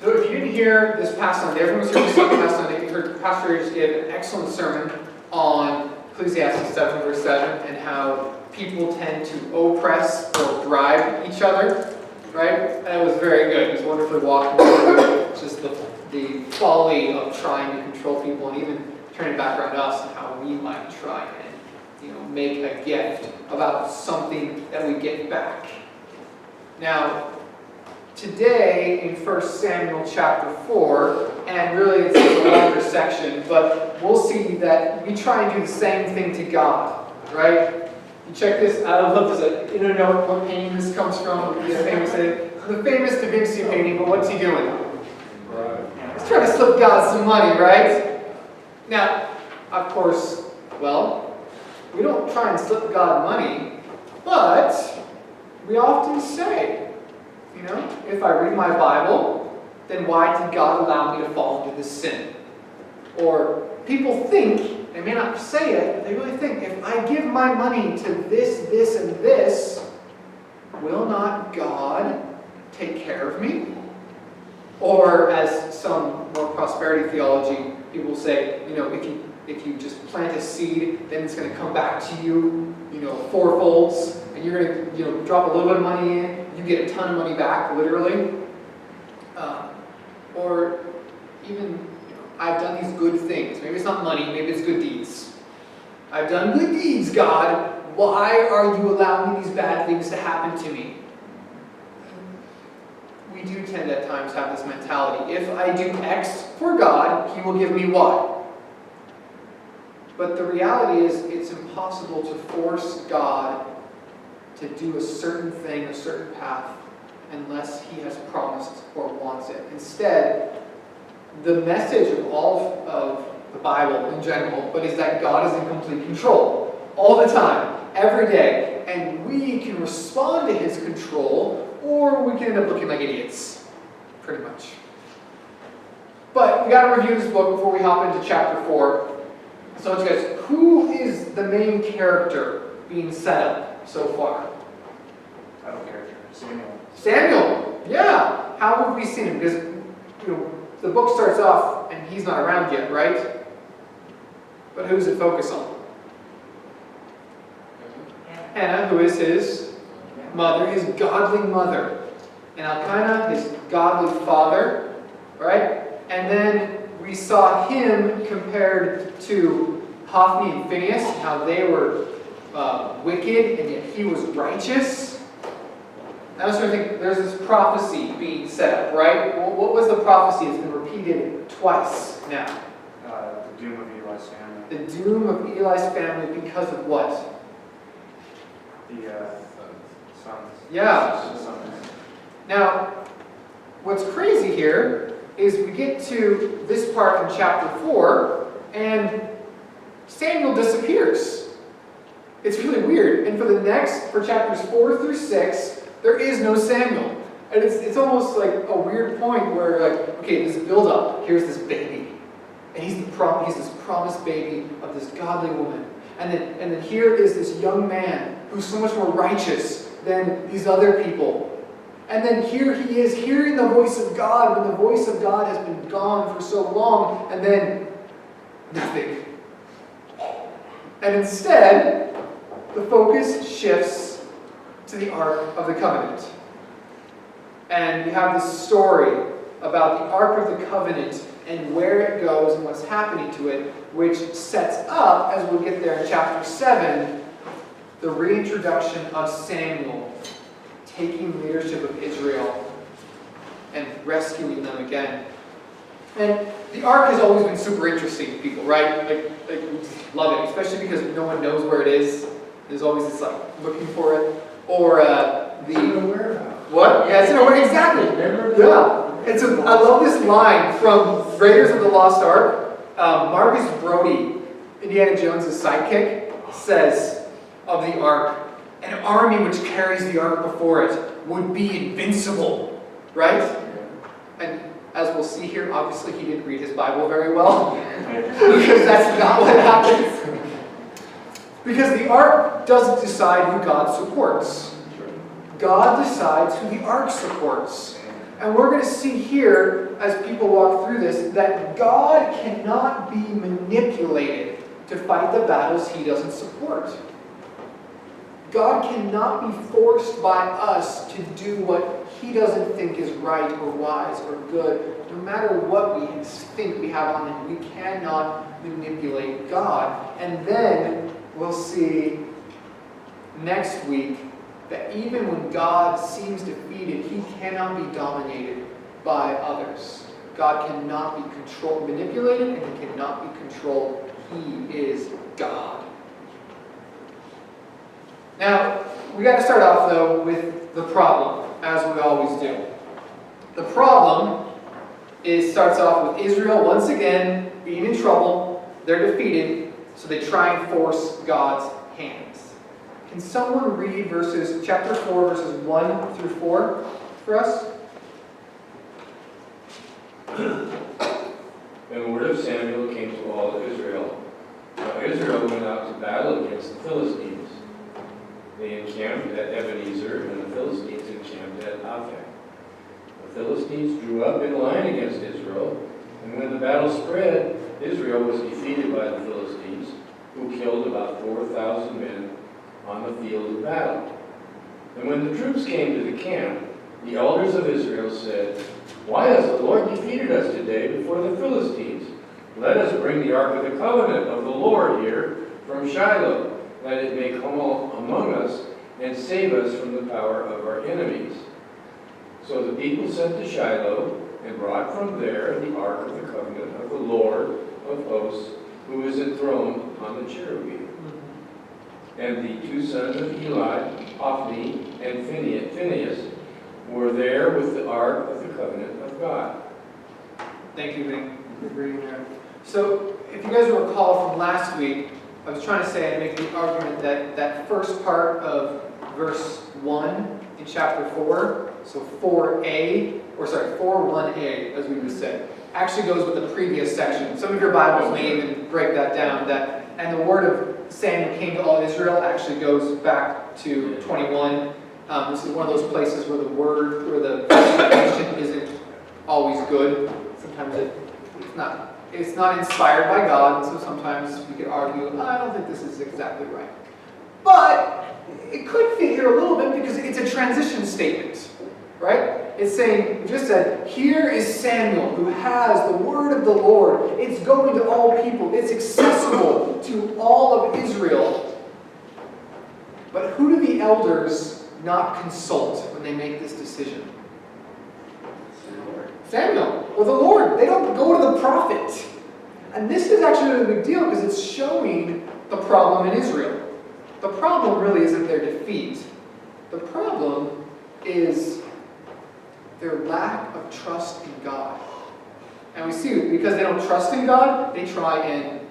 So if you didn't hear this past Sunday, everyone was here this past Sunday, you heard Pastor just gave an excellent sermon on Ecclesiastes 7 verse 7 and how people tend to oppress or bribe each other, right? And it was very good. It was wonderfully walking through just the folly of trying to control people, and even turning back around us and how we might try and make a gift about something that we get back. Now, today in 1 Samuel chapter 4, and really it's a longer section, but we'll see that we try and do the same thing to God, right? You check this, I love this, you don't know what painting this comes from, the famous Da Vinci painting, but what's he doing? He's trying to slip God some money, right? Now, of course, well, we don't try and slip God money, but we often say, if I read my Bible, then why did God allow me to fall into this sin? Or people think, they may not say it, but they really think, if I give my money to this, this, and this, will not God take care of me? Or as some more prosperity theology people say, if you just plant a seed, then it's going to come back to you, fourfolds, and you're going to, drop a little bit of money in, you get a ton of money back, literally. Or even, I've done these good things. Maybe it's not money, maybe it's good deeds. I've done good deeds, God. Why are you allowing these bad things to happen to me? We do tend at times have this mentality. If I do X for God, He will give me Y. But the reality is, it's impossible to force God to do a certain thing, a certain path, unless He has promised or wants it. Instead, the message of all of the Bible in general, but is that God is in complete control all the time, every day, and we can respond to His control, or we can end up looking like idiots, pretty much. But we got to review this book before we hop into chapter 4. So, guys, who is the main character being set up so far? Title character, Samuel. Samuel, yeah. How have we seen him? Because the book starts off and he's not around yet, right? But who does it focus on? Hannah, who is his mother, his godly mother, and Elkanah, his godly father, right? And then we saw him compared to Hophni and Phinehas, how they were wicked and yet he was righteous. I was trying to think, there's this prophecy being set up, right? What was the prophecy? It's been repeated twice now. The doom of Eli's family. The doom of Eli's family because of what? The sons. Yeah. Sons. Now, what's crazy here is we get to this part in chapter 4, and Samuel disappears. It's really weird. And for chapters 4 through 6, there is no Samuel. And it's almost like a weird point where, okay, this build-up, here's this baby. And he's this promised baby of this godly woman. And then here is this young man who's so much more righteous than these other people. And then here he is hearing the voice of God when the voice of God has been gone for so long, and then nothing. And instead, the focus shifts to the Ark of the Covenant. And you have this story about the Ark of the Covenant and where it goes and what's happening to it, which sets up, as we'll get there in chapter 7, the reintroduction of Samuel taking leadership of Israel and rescuing them again. And the Ark has always been super interesting to people, right? Like we just love it, especially because no one knows where it is. There's always this looking for it. Or It's in a warehouse. What? Yeah, it's in a warehouse. Exactly. Yeah. I love this line from Raiders of the Lost Ark. Marcus Brody, Indiana Jones' sidekick, says of the Ark, an army which carries the Ark before it would be invincible, right? And as we'll see here, obviously he didn't read his Bible very well, because that's not what happens. Because the Ark doesn't decide who God supports. God decides who the Ark supports. And we're going to see here, as people walk through this, that God cannot be manipulated to fight the battles He doesn't support. God cannot be forced by us to do what He doesn't think is right or wise or good. No matter what we think we have on Him, we cannot manipulate God. And then we'll see next week that even when God seems defeated, He cannot be dominated by others. God cannot be manipulated, and He cannot be controlled. He is God. Now, we got to start off, though, with the problem, as we always do. The problem starts off with Israel, once again, being in trouble. They're defeated, so they try and force God's hands. Can someone read chapter 4, verses 1 through 4 for us? And the word of Samuel came to all of Israel. Now Israel went out to battle against the Philistines. They encamped at Ebenezer, and the Philistines encamped at Aphek. The Philistines drew up in line against Israel, and when the battle spread, Israel was defeated by the Philistines, who killed about 4,000 men on the field of battle. And when the troops came to the camp, the elders of Israel said, "Why has the Lord defeated us today before the Philistines? Let us bring the ark of the covenant of the Lord here from Shiloh, that it may come among us and save us from the power of our enemies." So the people sent to Shiloh and brought from there the ark of the covenant of the Lord of hosts, who is enthroned on the cherubim. And the two sons of Eli, Hophni and Phinehas, were there with the ark of the covenant of God. Thank you, Ving, for bringing that. So, if you guys recall from last week, I was trying to say and make the argument that that first part of verse 1 in chapter 4, so 4:1a, as we would say, actually goes with the previous section. Some of your Bibles may even break that down. And the word of Samuel came to all Israel actually goes back to 21. This is one of those places where the word or the presentation isn't always good. Sometimes it's not inspired by God, so sometimes we could argue, I don't think this is exactly right. But it could fit here a little bit because it's a transition statement, right? It's saying, we just said, here is Samuel who has the word of the Lord. It's going to all people. It's accessible to all of Israel. But who do the elders not consult when they make this decision? Samuel, or the Lord. They don't go to the prophet. And this is actually a big deal because it's showing the problem in Israel. The problem really isn't their defeat. The problem is their lack of trust in God. And we see, because they don't trust in God, they try and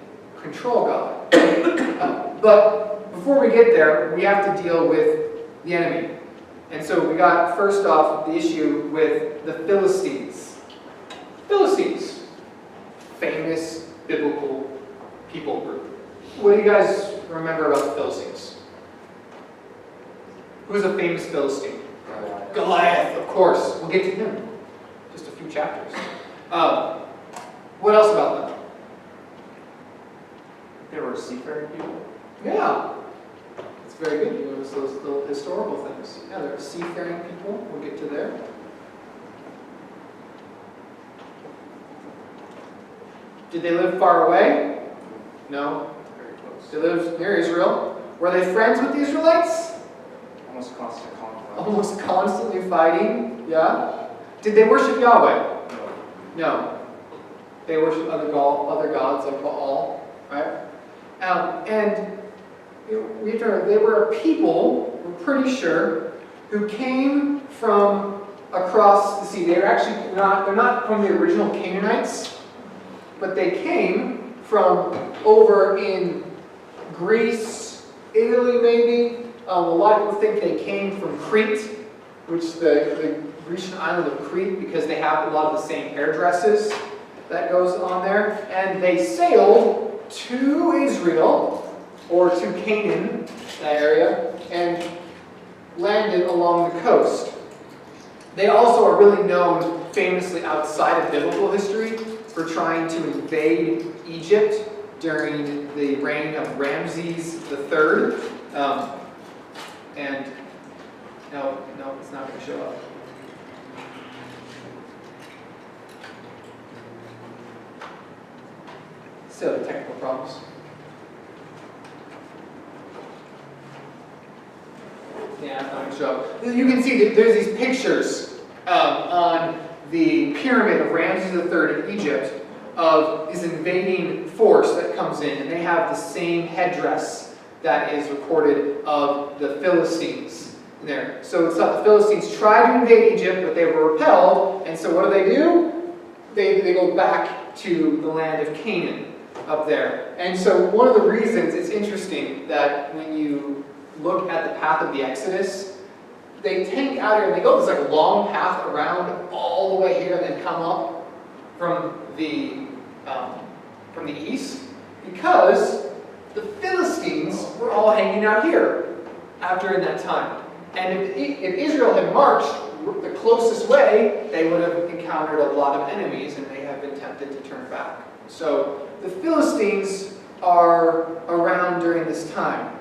control God. But before we get there, we have to deal with the enemy. And so we got, first off, the issue with the Philistines. Philistines, famous biblical people group. What do you guys remember about the Philistines? Who's a famous Philistine? Goliath, of course. We'll get to him. Just a few chapters. What else about them? They were seafaring people. Yeah. It's very good. You notice those little historical things. Yeah, they're seafaring people. We'll get to there. Did they live far away? No. Very close. They lived near Israel. Were they friends with the Israelites? Almost constant conflict. Almost constantly fighting. Yeah. Did they worship Yahweh? No. No. They worship other gods like Baal, right? And they were a people, we're pretty sure, who came from across the sea. They're actually they're not from the original Canaanites, but they came from over in Greece, Italy maybe. A lot of people think they came from Crete, which the Grecian island of Crete, because they have a lot of the same hairdresses that goes on there. And they sailed to Israel, or to Canaan, that area, and landed along the coast. They also are really known famously outside of biblical history for trying to invade Egypt during the reign of Ramses III. And no, it's not going to show up. Still technical problems. Yeah, it's not going to show up. You can see that there's these pictures on the pyramid of Ramses III in Egypt of this invading force that comes in, and they have the same headdress that is recorded of the Philistines there. So it's not the Philistines tried to invade Egypt, but they were repelled, and so what do? They go back to the land of Canaan up there. And so one of the reasons it's interesting that when you look at the path of the Exodus, they take out here and they go this like long path around all the way here and then come up from the east, because the Philistines were all hanging out here in that time. And if Israel had marched the closest way, they would have encountered a lot of enemies and they have been tempted to turn back. So the Philistines are around during this time.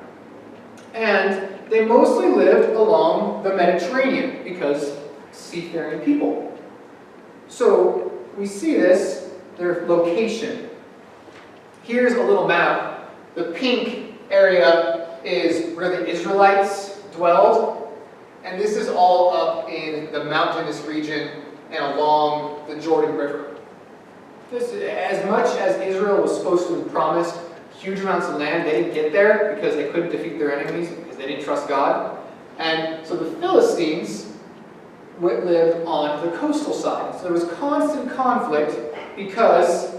And they mostly lived along the Mediterranean because seafaring people. So we see this, their location. Here's a little map. The pink area is where the Israelites dwelled. And this is all up in the mountainous region and along the Jordan River. As much as Israel was supposed to be promised huge amounts of land, they didn't get there because they couldn't defeat their enemies because they didn't trust God. And so the Philistines lived on the coastal side. So there was constant conflict because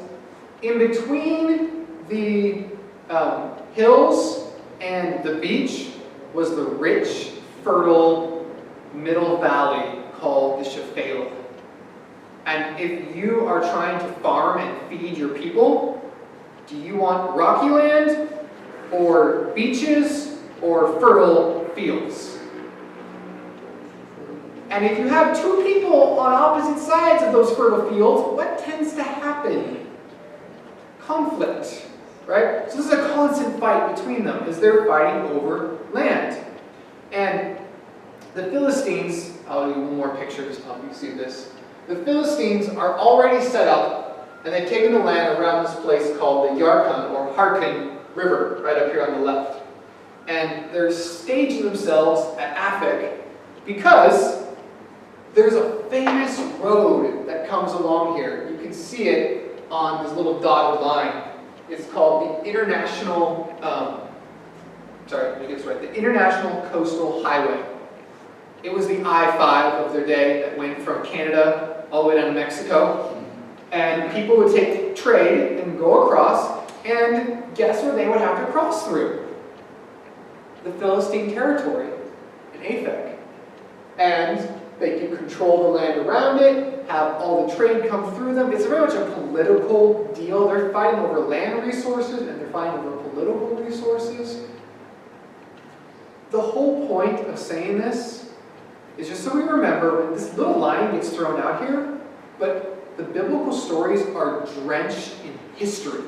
in between the hills and the beach was the rich, fertile middle valley called the Shephelah. And if you are trying to farm and feed your people, do you want rocky land or beaches or fertile fields? And if you have two people on opposite sides of those fertile fields, what tends to happen? Conflict, right? So this is a constant fight between them as they're fighting over land. And the Philistines, I'll do one more picture just to help you see this. The Philistines are already set up, and they've taken the land around this place called the Yarkon or Harkon River, right up here on the left. And they're staging themselves at Aphek because there's a famous road that comes along here. You can see it on this little dotted line. It's called the International, let me get this right, the International Coastal Highway. It was the I-5 of their day that went from Canada all the way down to Mexico. And people would take trade and go across, and guess where they would have to cross through? The Philistine territory in Aphek. And they can control the land around it, have all the trade come through them. It's very much a political deal. They're fighting over land resources and they're fighting over political resources. The whole point of saying this is just so we remember, when this little line gets thrown out here, but the biblical stories are drenched in history.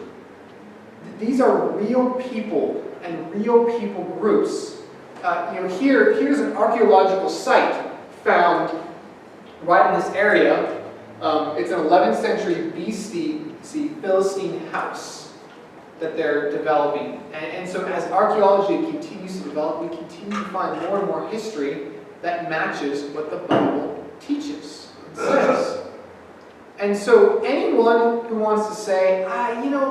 These are real people and real people groups. Here's an archaeological site found right in this area. It's an 11th century BC Philistine house that they're developing. And so as archaeology continues to develop, we continue to find more and more history that matches what the Bible teaches and says. And so anyone who wants to say,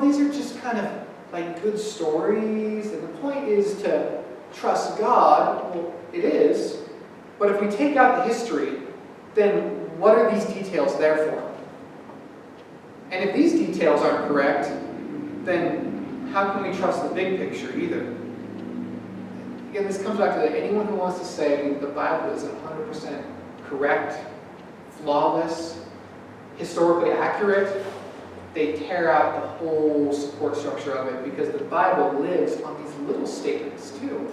these are just kind of like good stories, and the point is to trust God, well, it is. But if we take out the history, then what are these details there for? And if these details aren't correct, then how can we trust the big picture either? Again, this comes back to that anyone who wants to say the Bible is 100% correct, flawless, historically accurate, they tear out the whole support structure of it, because the Bible lives on these little statements too.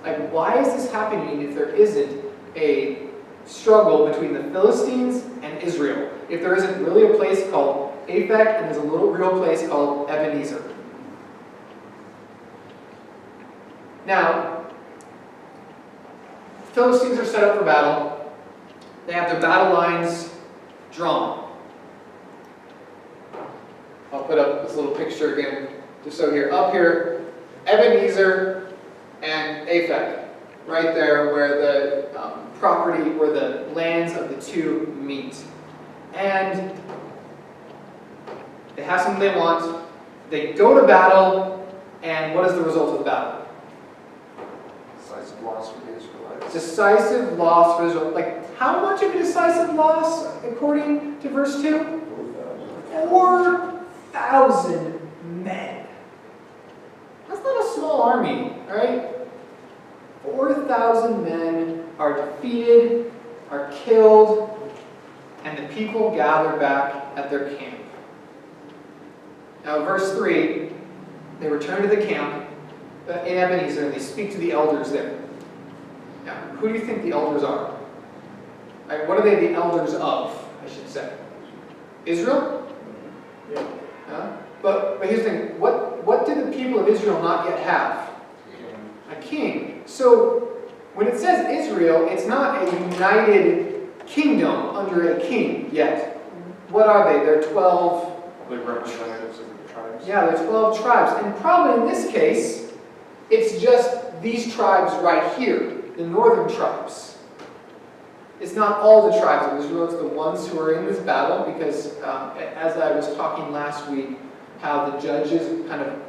Like, why is this happening if there isn't a struggle between the Philistines and Israel. If there isn't really a place called Aphek and there's a little real place called Ebenezer. Now, Philistines are set up for battle. They have their battle lines drawn. I'll put up this little picture again, just so here. Up here, Ebenezer and Aphek, right there where the property, where the lands of the two meet. And they have something they want. They go to battle, and what is the result of the battle? Decisive loss for the Israelites. Decisive loss for Israel. Like, how much of a decisive loss, according to verse 2? 4,000 men. That's not a small army, right? 4,000 men are defeated, are killed, and the people gather back at their camp. Now, verse 3, they return to the camp in Ebenezer, and they speak to the elders there. Now, who do you think the elders are? Right, what are they the elders of, I should say? Israel? Yeah. But here's the thing, what did the people of Israel not yet have? A king. So, when it says Israel, it's not a united kingdom under a king yet. What are they? They're 12... The representatives of the tribes. Yeah, there's 12 tribes. And probably in this case, it's just these tribes right here, the northern tribes. It's not all the tribes of Israel, it's the ones who are in this battle, because as I was talking last week, how the judges kind of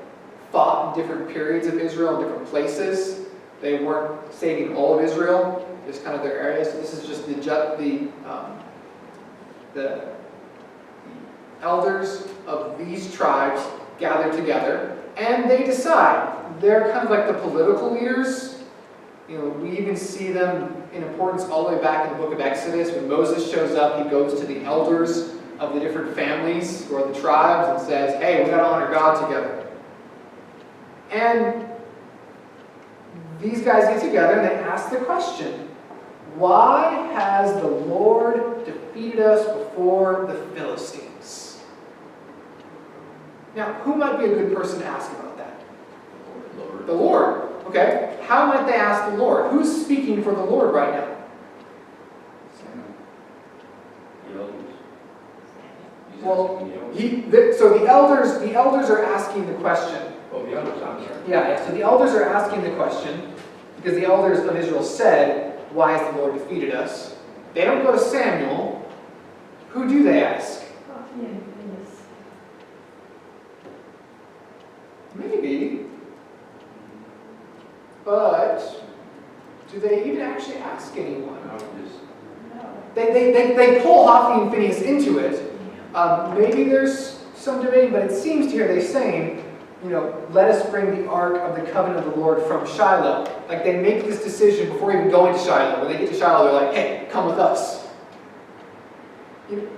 fought in different periods of Israel, in different places. They weren't saving all of Israel, just kind of their areas. So this is just the elders of these tribes gather together, and they decide. They're kind of like the political leaders. You know, we even see them in importance all the way back in the book of Exodus. When Moses shows up, he goes to the elders of the different families who are the tribes and says, hey, we got to honor God together. And these guys get together and they ask the question, why has the Lord defeated us before the Philistines? Now, who might be a good person to ask about that? Lord. The Lord. Okay. How might they ask the Lord? Who's speaking for the Lord right now? The elders. He's Well, asking the elders. so the elders are asking the question. Oh, the elders, I'm sorry. Yeah, so the elders are asking the question because the elders of Israel said, why has the Lord defeated us? They don't go to Samuel. Who do they ask? Maybe. But do they even actually ask anyone? I would just, They pull Hophni and Phinehas into it. Maybe there's some debating, but it seems to hear they saying, you know, let us bring the ark of the covenant of the Lord from Shiloh. Like they make this decision before even going to Shiloh. When they get to Shiloh, they're like, hey, come with us. You know,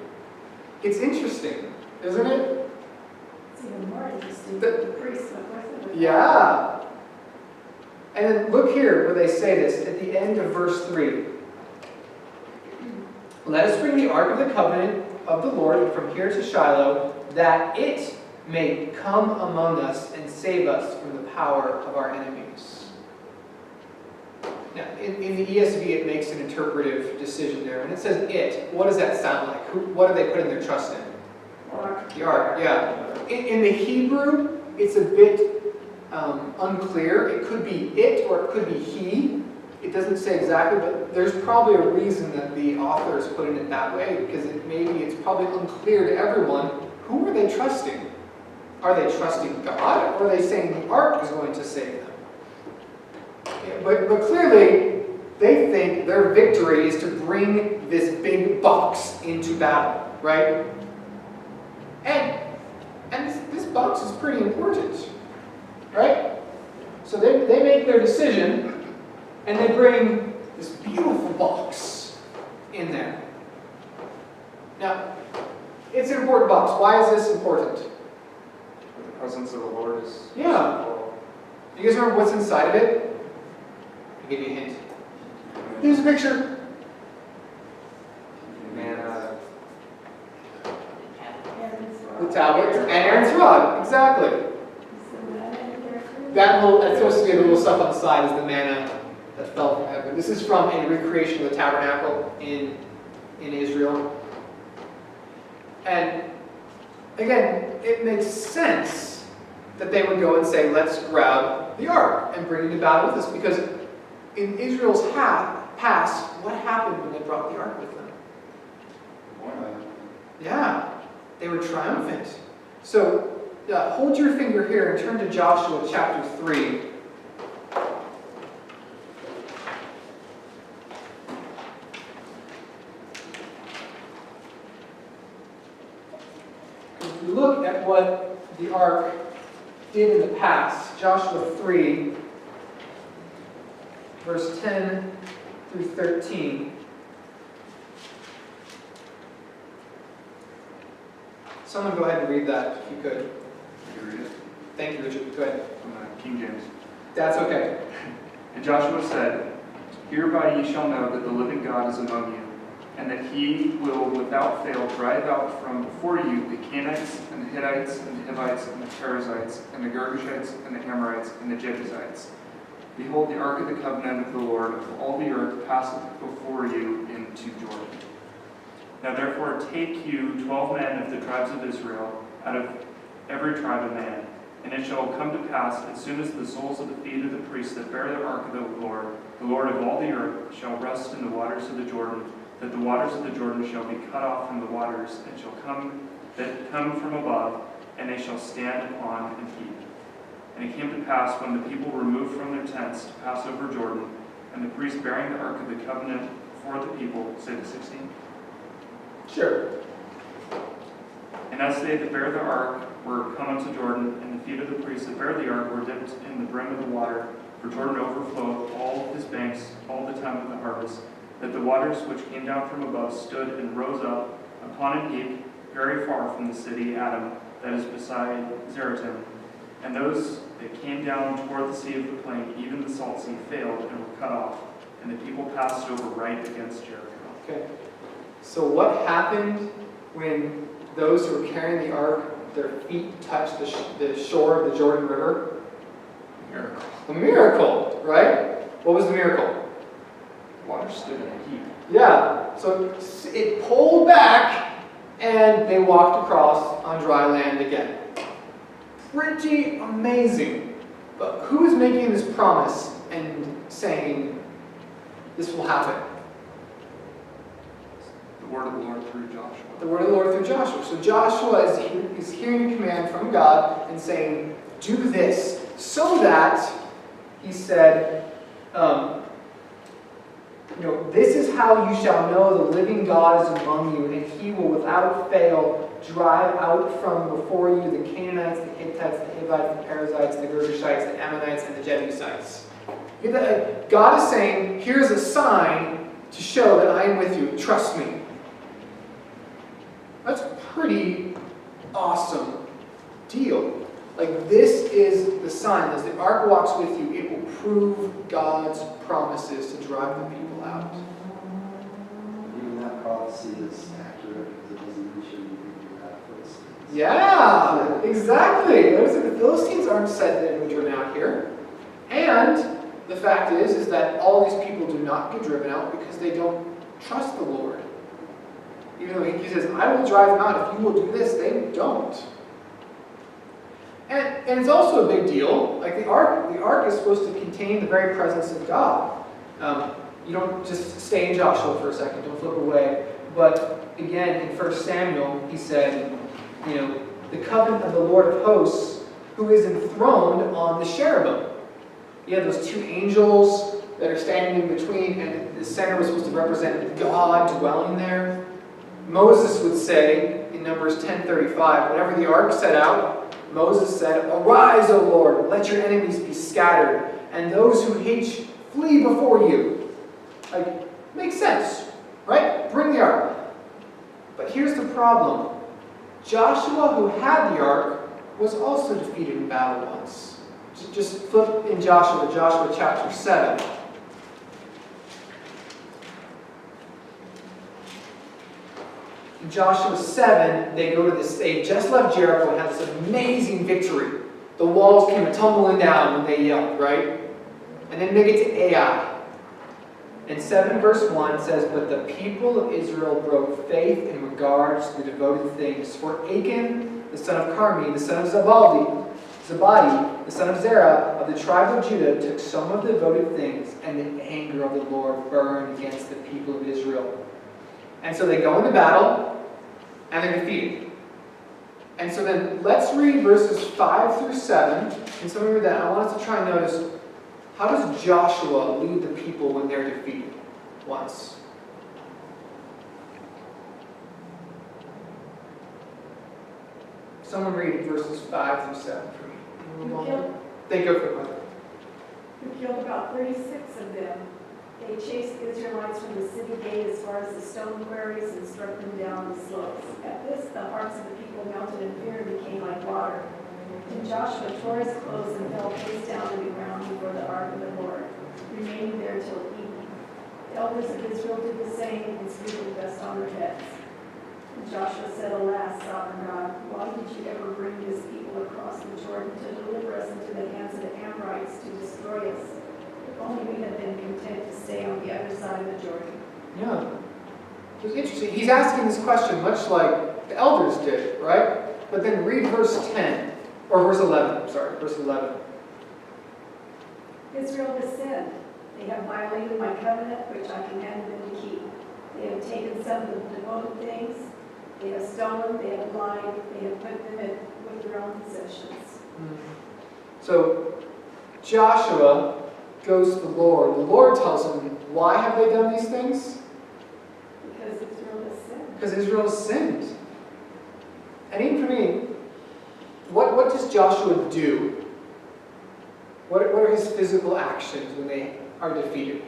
it's interesting, isn't it? It's even more interesting. The- The priests went with it. Yeah. And then look here where they say this at the end of verse 3. Let us bring the ark of the covenant of the Lord from here to Shiloh, that it may come among us and save us from the power of our enemies. Now, in the ESV, it makes an interpretive decision there. When it says it, what does that sound like? What are they putting their trust in? The ark, yeah. In the Hebrew, it's a bit unclear. It could be it or it could be he. It doesn't say exactly, but there's probably a reason that the author is putting it that way, because it's probably unclear to everyone. Who are they trusting? Are they trusting God, or are they saying the ark is going to save them? Yeah, but clearly, they think their victory is to bring this big box into battle, right? And this box is pretty important, right? So they make their decision, and they bring this beautiful box in there. Now, it's an important box. Why is this important? The presence of the Lord is. Yeah. Do you guys remember what's inside of it? I'll give you a hint. Here's a picture. The tablets and Aaron's rod, exactly. That's supposed to be the little stuff on the side is the manna that fell from heaven. This is from a recreation of the tabernacle in Israel. And again, it makes sense that they would go and say, let's grab the ark and bring it to battle with us. Because in Israel's past, what happened when they brought the ark with them? Yeah, they were triumphant. So hold your finger here and turn to Joshua chapter 3. If we look at what the ark did in the past, Joshua 3, verse 10 through 13. Someone go ahead and read that if you could. You read it? Thank you, Richard. Go ahead. From King James. That's okay. And Joshua said, Hereby ye shall know that the living God is among you, and that he will without fail drive out from before you the Canaanites, and the Hittites, and the Hivites, and the Perizzites, and the Girgashites, and the Amorites, and the Jebusites. Behold, the ark of the covenant of the Lord of all the earth passeth before you into Jordan. Now therefore take you 12 men of the tribes of Israel, out of every tribe a man. And it shall come to pass, as soon as the soles of the feet of the priests that bear the ark of the Lord of all the earth, shall rest in the waters of the Jordan, that the waters of the Jordan shall be cut off from the waters, and shall come from above, and they shall stand upon and heap. And it came to pass, when the people removed from their tents to pass over Jordan, and the priests bearing the ark of the covenant before the people, say the 16. Sure. And as they that bear the ark were come unto Jordan, and the feet of the priests that bear the ark were dipped in the brim of the water, for Jordan overflowed all his banks all the time of the harvest, that the waters which came down from above stood and rose up upon an heap very far from the city Adam, that is beside Zeratim. And those that came down toward the sea of the plain, even the salt sea, failed and were cut off, and the people passed over right against Jericho. Okay. So what happened when those who were carrying the ark, their feet touched the shore of the Jordan River? Miracle. A miracle, right? What was the miracle? Water stood in a heap. Yeah. So it pulled back, and they walked across on dry land again. Pretty amazing. But who is making this promise and saying this will happen? The word of the Lord through Joshua. The word of the Lord through Joshua. So Joshua is hearing a command from God and saying, do this, so that, he said, this is how you shall know the living God is among you, and he will without fail drive out from before you the Canaanites, the Hittites, the Hivites, the Perizzites, the Girgashites, the Ammonites, and the Jebusites. God is saying, here's a sign to show that I am with you. Trust me. That's a pretty awesome deal. Like, this is the sign. As the ark walks with you, it will prove God's promises to drive the people out. Even that prophecy is accurate because it doesn't mention anything about Philistines. Yeah, exactly. The Philistines aren't said that we're driven out here. And the fact is that all these people do not get driven out because they don't trust the Lord. Even though he says, I will drive them out if you will do this, they don't. And it's also a big deal. Like the ark is supposed to contain the very presence of God. You don't just stay in Joshua for a second, don't flip away. But again, in 1 Samuel, he said, the covenant of the Lord of hosts, who is enthroned on the cherubim. You have those two angels that are standing in between, and the center was supposed to represent God dwelling there. Moses would say in Numbers 10:35, whenever the ark set out, Moses said, arise, O Lord, let your enemies be scattered, and those who hate you flee before you. Like, makes sense, right? Bring the ark. But here's the problem. Joshua, who had the ark, was also defeated in battle once. Just flip in Joshua chapter 7. In Joshua 7, they go to this, they just left Jericho and had this amazing victory. The walls came tumbling down when they yelled, right? And then they get to Ai. And 7 verse 1 says, "But the people of Israel broke faith in regards to the devoted things. For Achan, the son of Carmi, the son of Zabadi, the son of Zerah, of the tribe of Judah, took some of the devoted things, and the anger of the Lord burned against the people of Israel." And so they go into battle, and they're defeated. And so then let's read verses 5 through 7. And so when we read that, I want us to try and notice, how does Joshua lead the people when they're defeated once? Someone read verses 5 through 7 for me. You killed, They go for it. you killed about 36 of them. They chased the Israelites from the city gate as far as the stone quarries and struck them down the slopes. At this, the hearts of the people melted in fear and became like water. And Joshua tore his clothes and fell face down to the ground before the ark of the Lord, remaining there till evening. The elders of Israel did the same and sprinkled dust on their heads. And Joshua said, "Alas, sovereign God, why did you ever bring this people across the Jordan to deliver us into the hands of the Amorites to destroy us? If only we had been content to stay on the other side of the Jordan." Yeah. It's interesting. He's asking this question much like the elders did, right? But then read verse 10, or verse 11, sorry, verse 11. Israel has sinned. They have violated my covenant, which I commanded them to keep. They have taken some of the devoted things. They have stolen, they have lied, they have put them in with their own possessions. So Joshua goes to the Lord. The Lord tells him, why have they done these things? Because Israel has sinned. Because Israel has sinned. And even for me, what does Joshua do? What are his physical actions when they are defeated?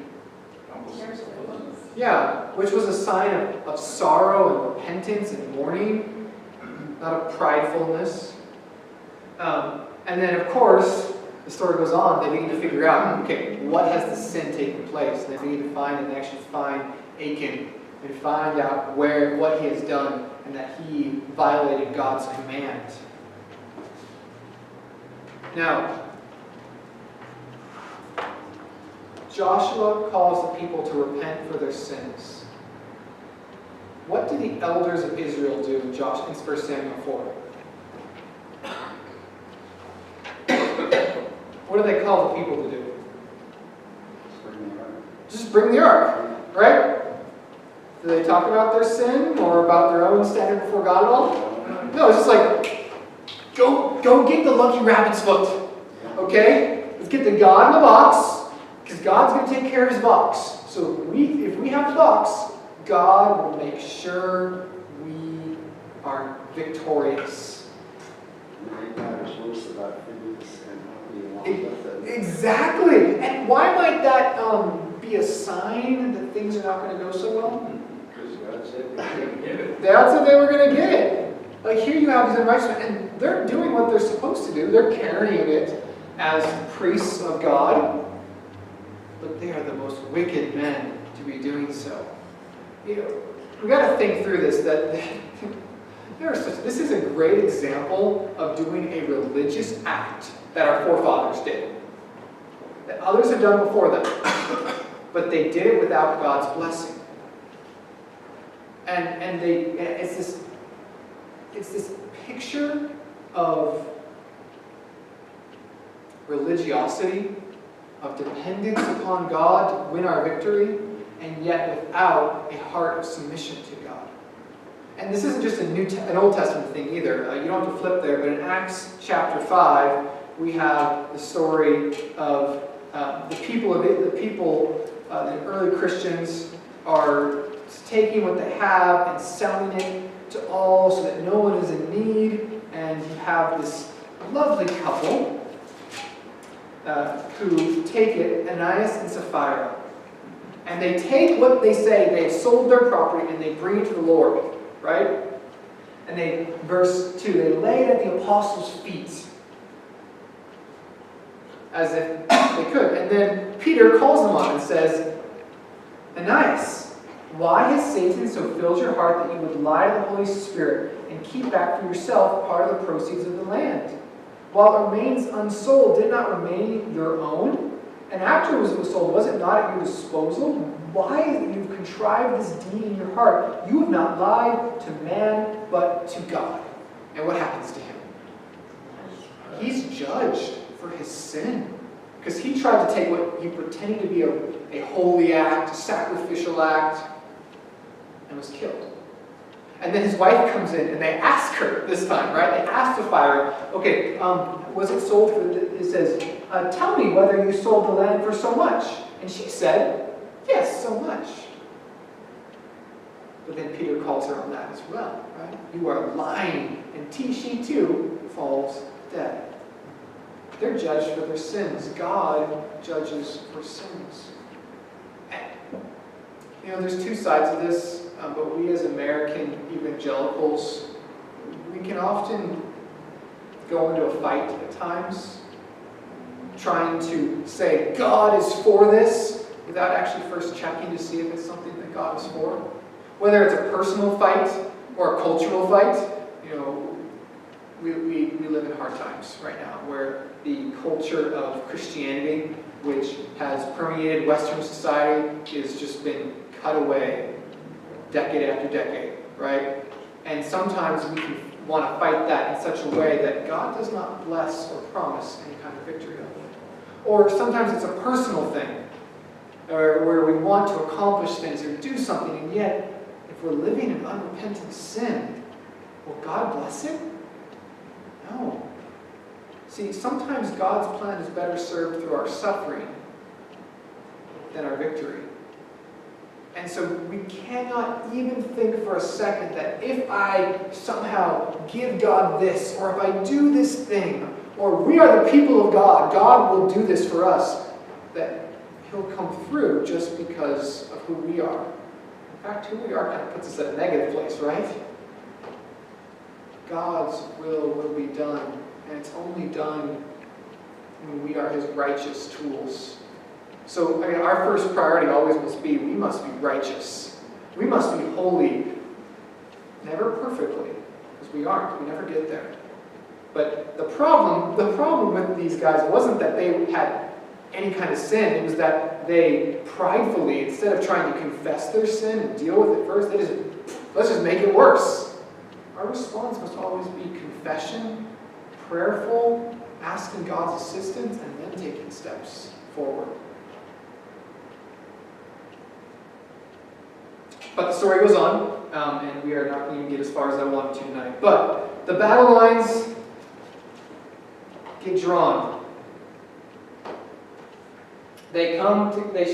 Tears their clothes. Yeah, which was a sign of sorrow and repentance and mourning, not of pridefulness. And then, of course, the story goes on. They begin to figure out, okay, what has the sin taken place? And they begin to find and actually find Achan and find out what he has done and that he violated God's command. Now, Joshua calls the people to repent for their sins. What do the elders of Israel do in 1 Samuel 4? What do they call the people to do? Just bring the ark, right? Do they talk about their sin or about their own standing before God at all? No, it's just like, go get the lucky rabbit's foot, okay? Let's get the God in the box, because God's going to take care of his box. So if we have the box, God will make sure we are victorious. Exactly. And why might that be a sign that things are not going to go so well? Because God said they were going to get it. God said they were going to get it. Like here you have these unrighteous men, and they're doing what they're supposed to do. They're carrying it as priests of God. But they are the most wicked men to be doing so. You know, we got to think through this. This is a great example of doing a religious act that our forefathers did, that others have done before them, but they did it without God's blessing. And it's this picture of religiosity, of dependence upon God to win our victory, and yet without a heart of submission to God. And this isn't just an Old Testament thing either. You don't have to flip there, but in Acts chapter 5, we have the story of the early Christians are taking what they have and selling it to all so that no one is in need. And you have this lovely couple who take it, Ananias and Sapphira. And they take what they say, they've sold their property, and they bring it to the Lord, right? And verse 2, they lay it at the apostles' feet as if they could. And then Peter calls them on and says, Ananias, Why has Satan so filled your heart that you would lie to the Holy Spirit and keep back for yourself part of the proceeds of the land? While it remains unsold, did not remain your own? And after it was sold, was it not at your disposal? Why is it you've contrived this deed in your heart? You have not lied to man, but to God. And what happens to him? He's judged for his sin. Because he tried to take what he pretended to be a holy act, a sacrificial act, and was killed. And then his wife comes in and they ask her this time, right? They ask the fire, okay, was it sold for, it says, tell me whether you sold the land for so much. And she said, yes, so much. But then Peter calls her on that as well, right? You are lying. And she too falls dead. They're judged for their sins. God judges for sins. You know, there's two sides of this, but we as American evangelicals, we can often go into a fight at times, trying to say God is for this, without actually first checking to see if it's something that God is for. Whether it's a personal fight or a cultural fight, you know, we live in hard times right now, where the culture of Christianity, which has permeated Western society, has just been cut away decade after decade, right? And sometimes we can want to fight that in such a way that God does not bless or promise any kind of victory of it. Or sometimes it's a personal thing, or where we want to accomplish things or do something, and yet, if we're living in unrepentant sin, will God bless it? No. See, sometimes God's plan is better served through our suffering than our victory. And so we cannot even think for a second that if I somehow give God this, or if I do this thing, or we are the people of God, God will do this for us, that He'll come through just because of who we are. In fact, who we are kind of puts us at a negative place, right? God's will be done, and it's only done when we are His righteous tools. So, I mean, our first priority always must be, we must be righteous. We must be holy. Never perfectly, because we aren't. We never get there. But the problem with these guys wasn't that they had any kind of sin. It was that they pridefully, instead of trying to confess their sin and deal with it first, let's just make it worse. Our response must always be confession, prayerful, asking God's assistance, and then taking steps forward. But the story goes on, and we are not going to get as far as I want to tonight. But the battle lines get drawn. They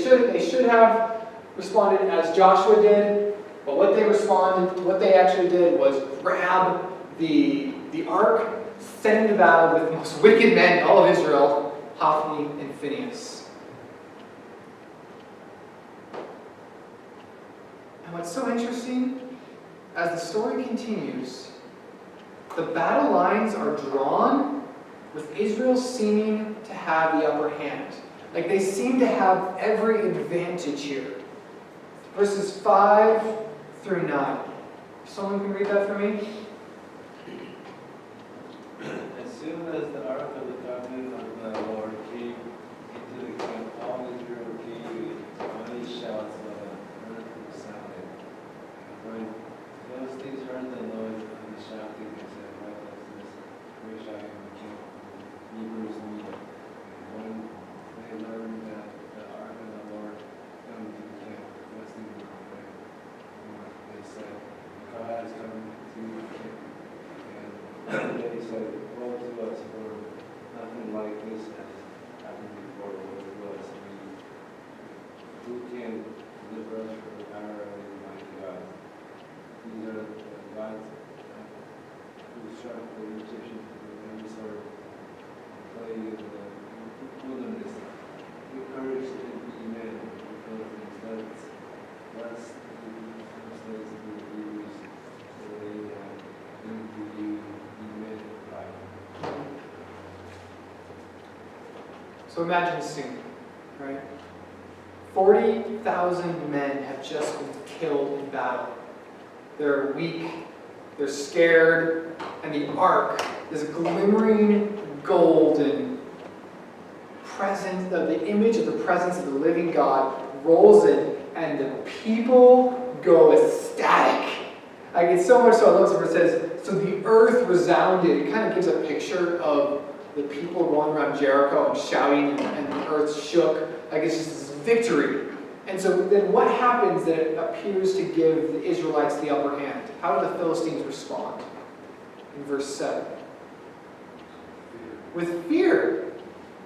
should have responded as Joshua did, but what they actually did was grab the ark, send into battle with the most wicked men in all of Israel, Hophni and Phinehas. And what's so interesting, as the story continues, the battle lines are drawn with Israel seeming to have the upper hand. Like they seem to have every advantage here. Verses 5 through 9. Someone can read that for me? As soon as the ark of the covenant of the Lord came into the camp, all Israel came with mighty shouts of an earth sounded. When the Philistines heard the noise of the shouting, they said, "What is this great shouting in the camp?" Hebrews meet. When they learned that the ark of the Lord come to the camp, listening to them, they said, "God has come to the camp." And they said, "Woe to us, for nothing like this has happened before. Woe to us, who can deliver us from the power of the mighty God? These are the gods who struck the Egyptians with every sort of plague in the wilderness. Give courage to be men, because these lest the slaves be Hebrews, so they have been to you, be men by." So imagine the scene, right? 40,000 men have just been killed in battle. They're weak, they're scared, and the ark, this glimmering golden presence, the image of the presence of the living God, rolls in, and the people go ecstatic. Like, it's so much so, I love it where it says, so the earth resounded. It kind of gives a picture of the people going around Jericho and shouting, and the earth shook. Like, it's just this victory. And so then what happens that appears to give the Israelites the upper hand? How do the Philistines respond? In verse 7. With fear.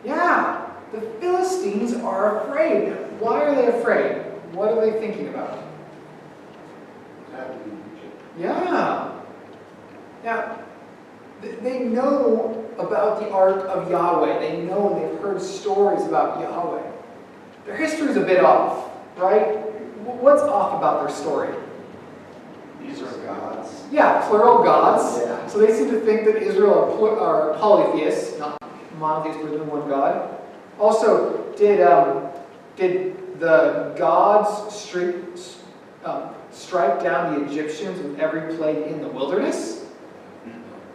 Yeah, the Philistines are afraid. Why are they afraid? What are they thinking about? Yeah. Now, they know about the ark of Yahweh. They know and they've heard stories about Yahweh. Their history is a bit off, right? What's off about their story? These are gods. Yeah, plural gods. Yeah. So they seem to think that Israel are polytheists, not monotheists, but in one God. Also, did the gods strike down the Egyptians with every plague in the wilderness?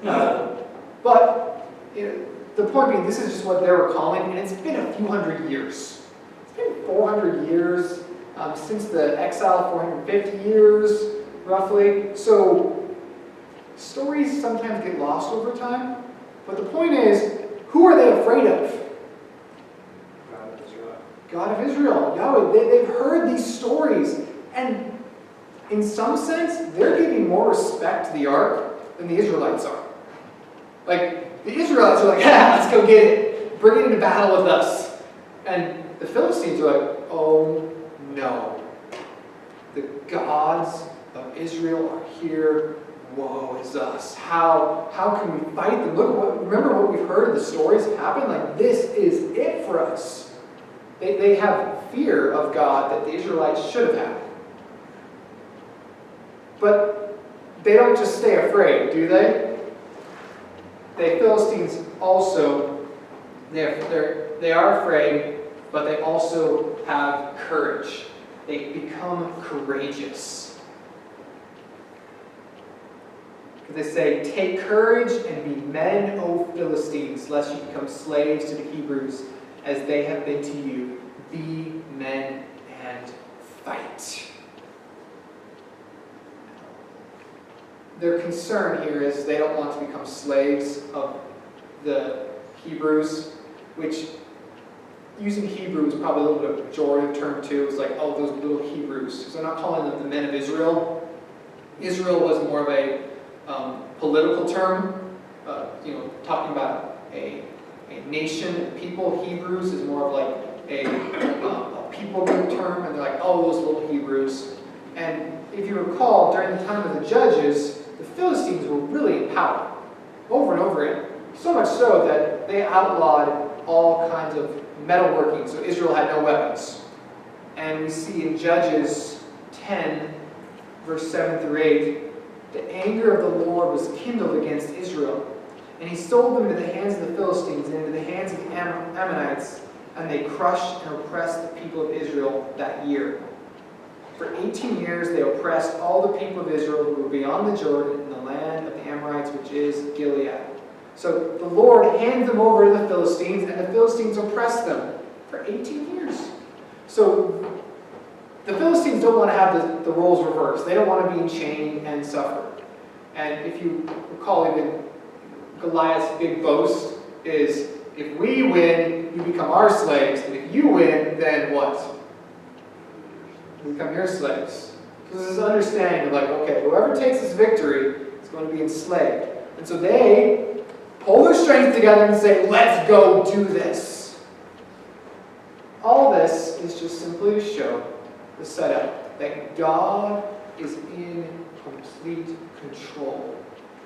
No. But the point being, this is just what they were calling, and it's been a few hundred years. It's been 400 years since the exile, 450 years, roughly. So stories sometimes get lost over time. But the point is, who are they afraid of? God of Israel. God of Israel, Yahweh. They've heard these stories, and in some sense, they're giving more respect to the ark than the Israelites are. Like, the Israelites are like, yeah, let's go get it. Bring it into battle with us. And the Philistines are like, oh no. The gods of Israel are here. Woe is us. How can we fight them? Remember what we've heard, the stories have happened? Like, this is it for us. They have fear of God that the Israelites should have had. But they don't just stay afraid, do they? The Philistines also, they are afraid, but they also have courage. They become courageous. They say, take courage and be men, O Philistines, lest you become slaves to the Hebrews, as they have been to you. Be men and fight. Their concern here is they don't want to become slaves of the Hebrews, which, using Hebrew is probably a little bit of a pejorative term too. It's like, oh, those little Hebrews. Because they're not calling them the men of Israel. Israel was more of a political term, talking about a nation, people. Hebrews is more of like a people group term, and they're like, oh, those little Hebrews. And if you recall, during the time of the Judges, the Philistines were really in power, over and over again. So much so that they outlawed all kinds of metalworking, so Israel had no weapons. And we see in Judges 10, verse 7 through 8, the anger of the Lord was kindled against Israel, and he sold them into the hands of the Philistines and into the hands of the Ammonites, and they crushed and oppressed the people of Israel that year. For 18 years they oppressed all the people of Israel who were beyond the Jordan in the land of the Amorites, which is Gilead. So the Lord handed them over to the Philistines, and the Philistines oppressed them for 18 years. So the Philistines don't want to have the roles reversed. They don't want to be enchained and suffer. And if you recall, even Goliath's big boast is, if we win, you become our slaves, and if you win, then what? We become your slaves. So there's this understanding of like, okay, whoever takes this victory is going to be enslaved. And so they pull their strength together and say, let's go do this. All this is just simply to show the setup that God is in complete control.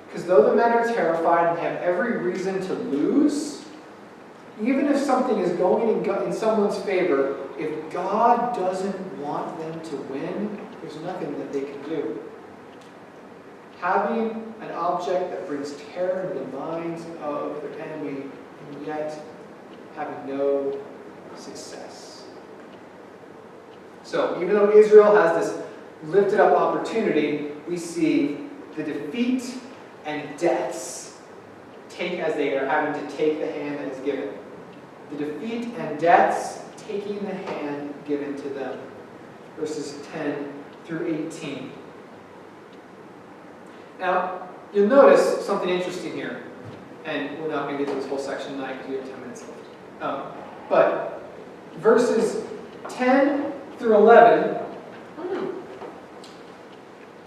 Because though the men are terrified and have every reason to lose, even if something is going in someone's favor, if God doesn't want them to win, there's nothing that they can do. Having an object that brings terror into the minds of their enemy, and yet having no success. So even though Israel has this lifted up opportunity, we see the defeat and deaths take as they are having to take the hand that is given. The defeat and deaths taking the hand given to them. Verses 10 through 18. Now, you'll notice something interesting here. And we're not going to get to this whole section tonight because we have 10 minutes left. But verses 10 through 11,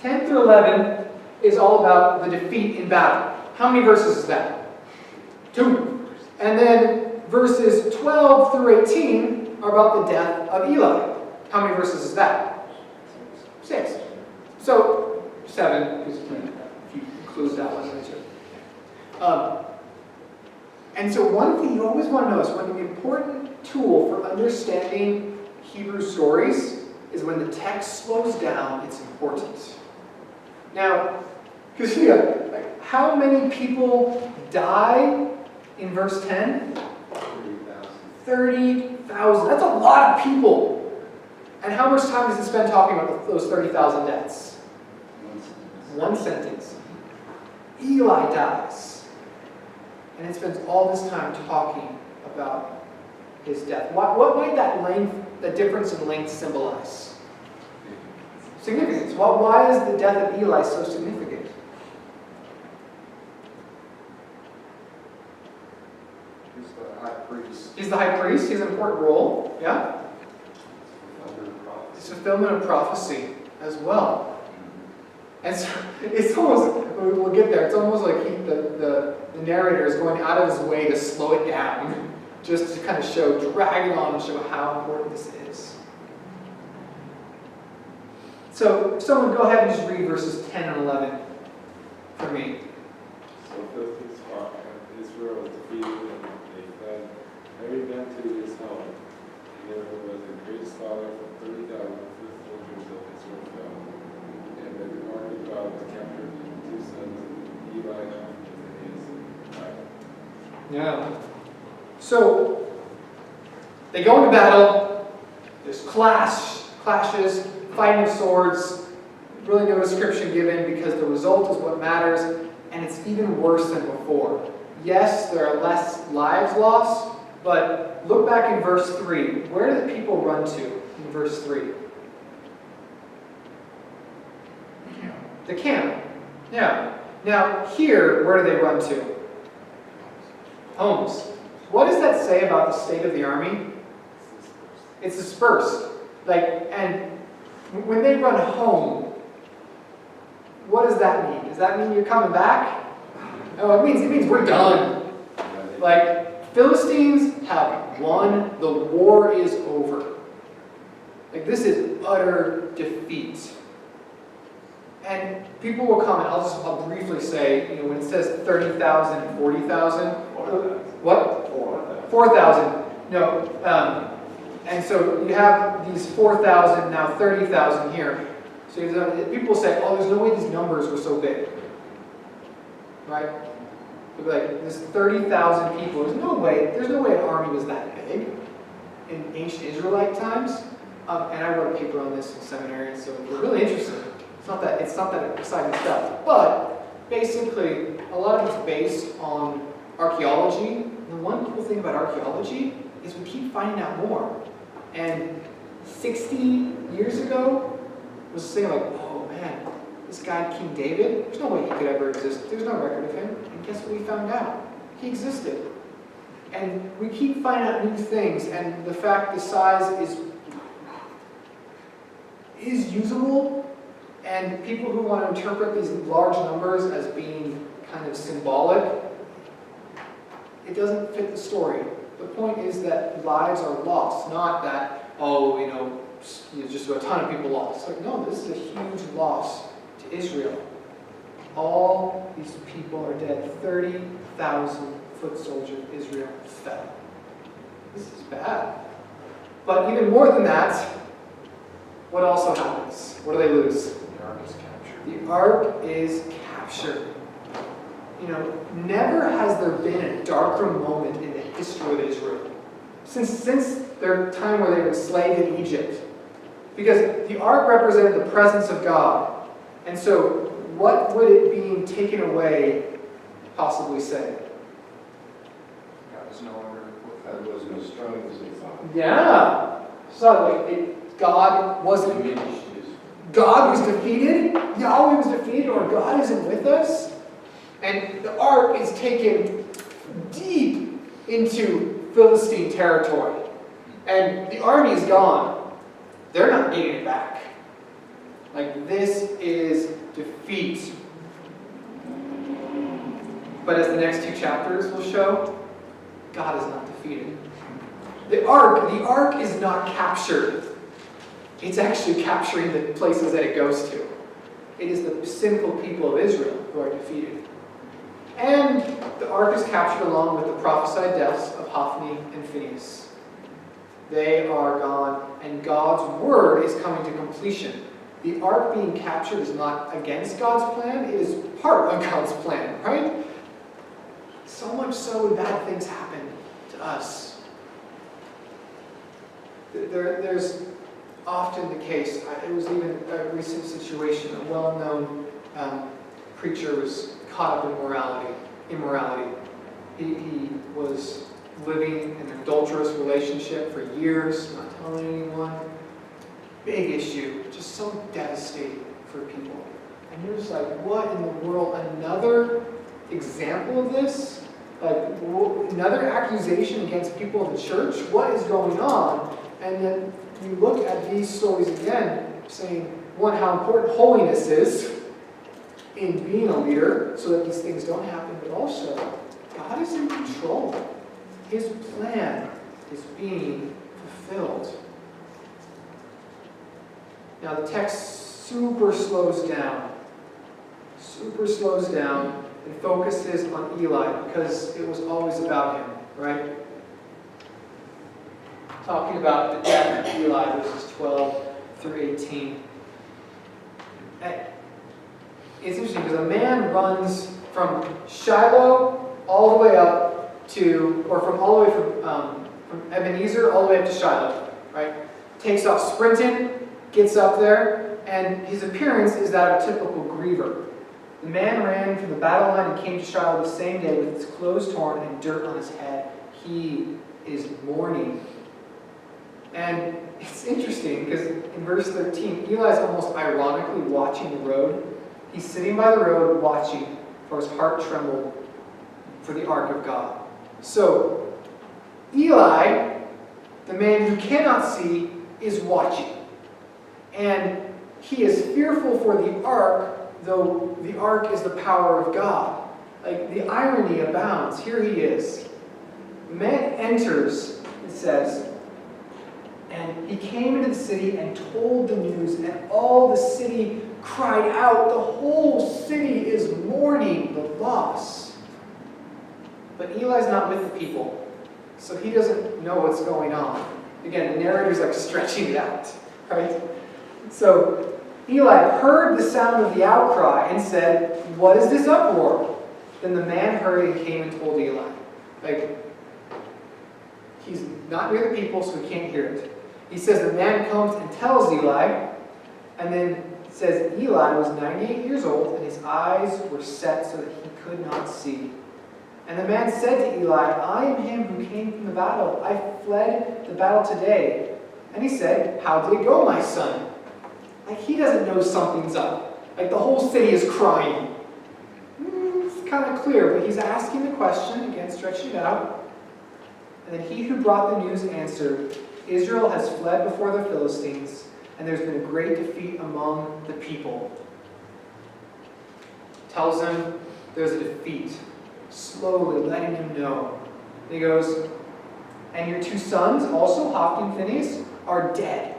10 through 11 is all about the defeat in battle. How many verses is that? 2. And then verses 12 through 18 are about the death of Eli. How many verses is that? 6. So 7, because if you include that one in too. And so one thing you always want to know is one important tool for understanding Hebrew stories is when the text slows down, it's important. Now, because like, how many people die in verse 10? 30,000. That's a lot of people. And how much time does it spend talking about those 30,000 deaths? One sentence. Eli dies. And it spends all this time talking about his death. What might that difference in length symbolize? Significance. Why is the death of Eli so significant? He's the high priest. He's the high priest. He has an important role. Yeah? It's fulfillment of prophecy as well. And so it's almost, we'll get there, it's almost like the narrator is going out of his way to slow it down, just to kind of drag it on and show how important this is. So someone go ahead and just read verses 10 and 11 for me. So Philistines fought, and Israel was defeated, and they fled every man to his home. And there was a great slaughter for 30,000 foot soldiers of Israel fell. And the ark of God was captured, and the 2 sons of Eli and his wife. Yeah. So they go into battle, there's clashes, fighting of swords, really no description given because the result is what matters, and it's even worse than before. Yes, there are less lives lost, but look back in verse 3. Where do the people run to in verse 3? The camp. Yeah. Now, here, where do they run to? Homes. What does that say about the state of the army? It's dispersed. And when they run home, what does that mean? Does that mean you're coming back? No, it means we're done. Philistines have won. The war is over. This is utter defeat. And people will comment. I'll briefly say, when it says 30,000, 40,000. What? 4,000. No. And so you have these 4,000, now 30,000 here. So people say, oh, there's no way these numbers were so big. Right? They'll be like, this 30,000 people, there's no way an army was that big in ancient Israelite times. And I wrote a paper on this in seminary, so if you're really interested, it's not that exciting stuff. But basically, a lot of it's based on archaeology. And the one cool thing about archaeology is we keep finding out more. And 60 years ago, was saying oh man, this guy King David, there's no way he could ever exist. There's no record of him. And guess what we found out? He existed. And we keep finding out new things, and the fact the size is usable, and people who want to interpret these large numbers as being kind of symbolic, it doesn't fit the story. The point is that lives are lost, not that, just a ton of people lost. No, this is a huge loss to Israel. All these people are dead. 30,000 foot soldiers of Israel fell. This is bad. But even more than that, what also happens? What do they lose? The ark is captured. The ark is captured. Never has there been a darker moment in the history of Israel. Since their time where they were enslaved in Egypt, Because the ark represented the presence of God. And so, what would it being taken away possibly say? God is no longer with That them. wasn't as strong as they thought. Yeah. So, God wasn't. Diminished his. God was defeated, Yahweh was defeated, or God isn't with us. And the ark is taken deep into Philistine territory. And the army is gone. They're not getting it back. Like, this is defeat. But as the next two chapters will show, God is not defeated. The ark is not captured. It's actually capturing the places that it goes to. It is the sinful people of Israel who are defeated. And the ark is captured along with the prophesied deaths of Hophni and Phinehas. They are gone, and God's word is coming to completion. The ark being captured is not against God's plan, it is part of God's plan, right? So much so when bad things happen to us. There's often the case, it was even a recent situation, a well-known preacher was caught up in immorality. He was living in an adulterous relationship for years, not telling anyone. Big issue, just so devastating for people. And you're just like, what in the world? Another example of this? Like, another accusation against people in the church? What is going on? And then you look at these stories again, saying, one, how important holiness is in being a leader so that these things don't happen, but also, God is in control. His plan is being fulfilled. Now the text super slows down and focuses on Eli because it was always about him, right? Talking about the death of Eli, verses 12 through 18. It's interesting because a man runs from Shiloh all the way up to, or from all the way from Ebenezer all the way up to Shiloh, right? Takes off sprinting, gets up there, and his appearance is that of a typical griever. The man ran from the battle line and came to Shiloh the same day with his clothes torn and dirt on his head. He is mourning. And it's interesting because in verse 13, Eli is almost ironically watching the road. He's sitting by the road watching, for his heart trembled for the ark of God. So, Eli, the man who cannot see, is watching. And he is fearful for the ark, though the ark is the power of God. Like, the irony abounds. Here he is. The man enters, it says, and he came into the city and told the news, and all the city cried out. The whole city is mourning the loss. But Eli's not with the people, so he doesn't know what's going on. Again, the narrator's like stretching it out, right? So Eli heard the sound of the outcry and said, "What is this uproar?" Then the man hurried and came and told Eli. Like, he's not near the people, so he can't hear it. He says the man comes and tells Eli, and then it says Eli was 98 years old, and his eyes were set so that he could not see. And the man said to Eli, "I am him who came from the battle. I fled the battle today." And he said, "How did it go, my son?" Like, he doesn't know something's up. Like, the whole city is crying. It's kind of clear, but he's asking the question, again, stretching it out. And then he who brought the news answered, "Israel has fled before the Philistines, and there's been a great defeat among the people." Tells him there's a defeat, slowly letting him know. And he goes, "And your two sons, also Hophni and Phinehas, are dead.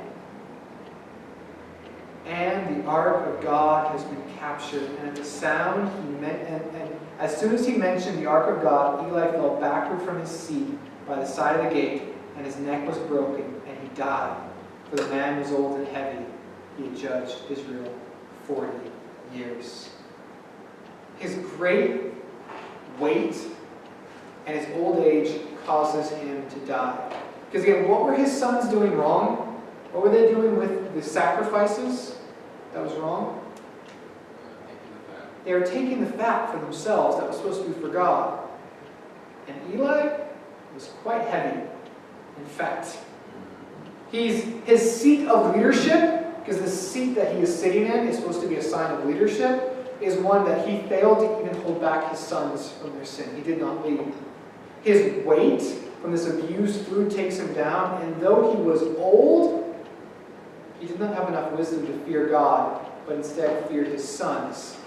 And the ark of God has been captured." And at the sound, and as soon as he mentioned the ark of God, Eli fell backward from his seat by the side of the gate, and his neck was broken, and he died. For the man was old and heavy. He had judged Israel 40 years. His great weight and his old age causes him to die. Because again, what were his sons doing wrong? What were they doing with the sacrifices? That was wrong. They were taking the fat for themselves that was supposed to be for God. And Eli was quite heavy in fat. His seat of leadership, because the seat that he is sitting in is supposed to be a sign of leadership, is one that he failed to even hold back his sons from their sin. He did not lead. His weight from this abused food takes him down, and though he was old, he did not have enough wisdom to fear God, but instead feared his sons.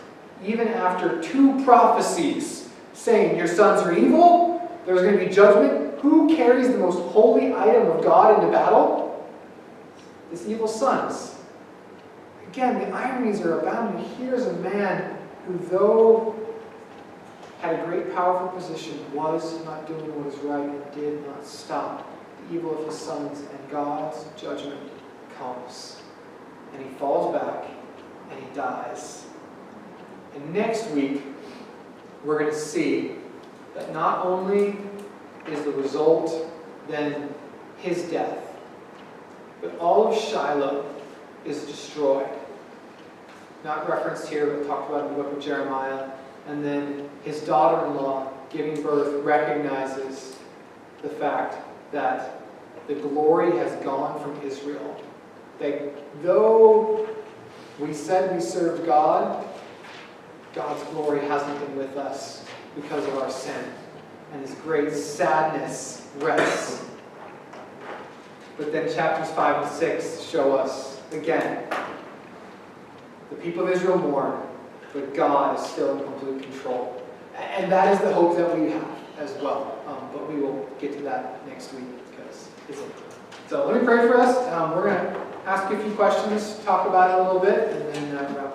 Even after 2 prophecies saying, your sons are evil, there's going to be judgment, who carries the most holy item of God into battle? His evil sons. Again, the ironies are abounding. Here's a man who, though had a great powerful position, was not doing what was right and did not stop the evil of his sons, and God's judgment comes. And he falls back and he dies. And next week, we're going to see that not only is the result then his death, but all of Shiloh is destroyed. Not referenced here, but talked about in the book of Jeremiah. And then his daughter-in-law, giving birth, recognizes the fact that the glory has gone from Israel. That though we said we served God, God's glory hasn't been with us because of our sin. And his great sadness rests. But then chapters 5 and 6 show us, again, the people of Israel mourn, but God is still in complete control. And that is the hope that we have as well. But we will get to that next week because it's so let me pray for us. We're going to ask you a few questions, talk about it a little bit, and then wrap